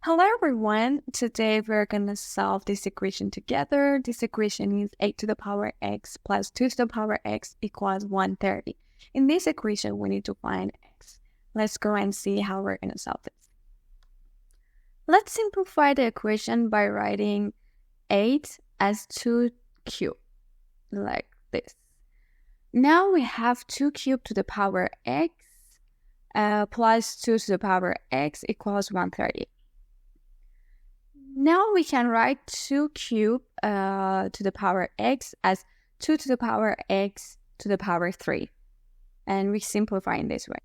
Hello everyone, today we're going to solve this equation together. This equation is 8 to the power x plus 2 to the power x equals 130. In this equation, we need to find x. Let's go and see how we're going to solve this. Let's simplify the equation by writing 8 as 2 cubed, like this. Now we have 2 cubed to the power x plus 2 to the power x equals 130. Now we can write 2 cubed to the power x as 2 to the power x to the power 3. And we simplify in this way.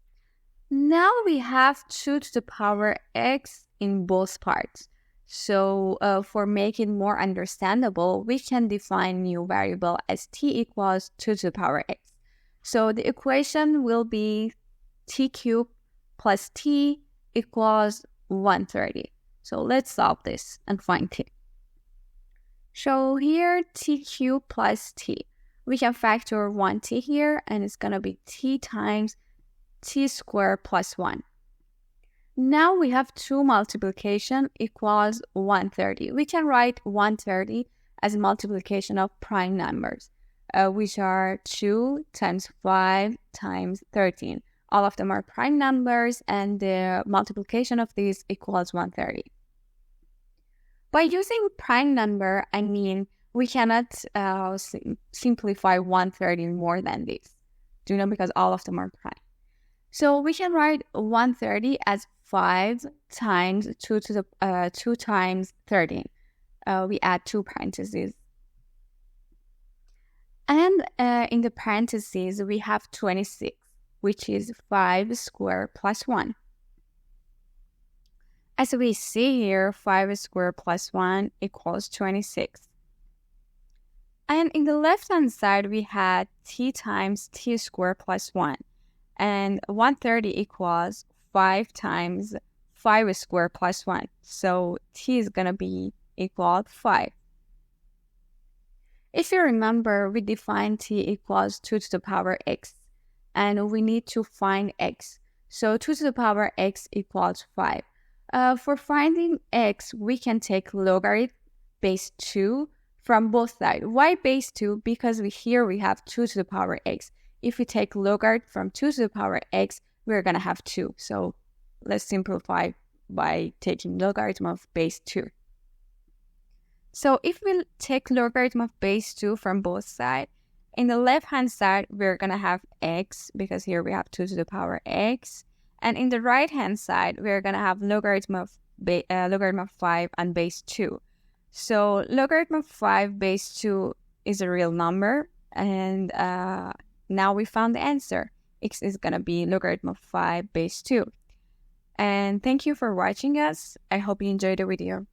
Now we have 2 to the power x in both parts. So for making it more understandable, we can define new variable as t equals 2 to the power x. So the equation will be t cubed plus t equals 130. So let's solve this and find t. So here, t cubed plus t. We can factor 1t here, and it's going to be t times t squared plus 1. Now we have 2 multiplication equals 130. We can write 130 as multiplication of prime numbers, which are 2 times 5 times 13. All of them are prime numbers, and the multiplication of these equals 130. By using prime number, I mean we cannot simplify 130 more than this. Do you know? Because all of them are prime. So we can write 130 as 5 times 2 times 13. We add 2 parentheses. And in the parentheses, we have 26. Which is 5 squared plus 1. As we see here, 5 squared plus 1 equals 26. And in the left-hand side, we had t times t squared plus 1. And 130 equals 5 times 5 squared plus 1. So t is going to be equal 5. If you remember, we defined t equals 2 to the power x. And we need to find x. So 2 to the power x equals 5. For finding x, we can take logarithm base 2 from both sides. Why base 2? Because here we have 2 to the power x. If we take logarithm from 2 to the power x, we're going to have 2. So let's simplify by taking logarithm of base 2. So if we take logarithm of base 2 from both sides, in the left-hand side, we're going to have x, because here we have 2 to the power x. And in the right-hand side, we're going to have logarithm of 5 and base 2. So logarithm of 5 base 2 is a real number. And now we found the answer. X is going to be logarithm of 5 base 2. And thank you for watching us. I hope you enjoyed the video.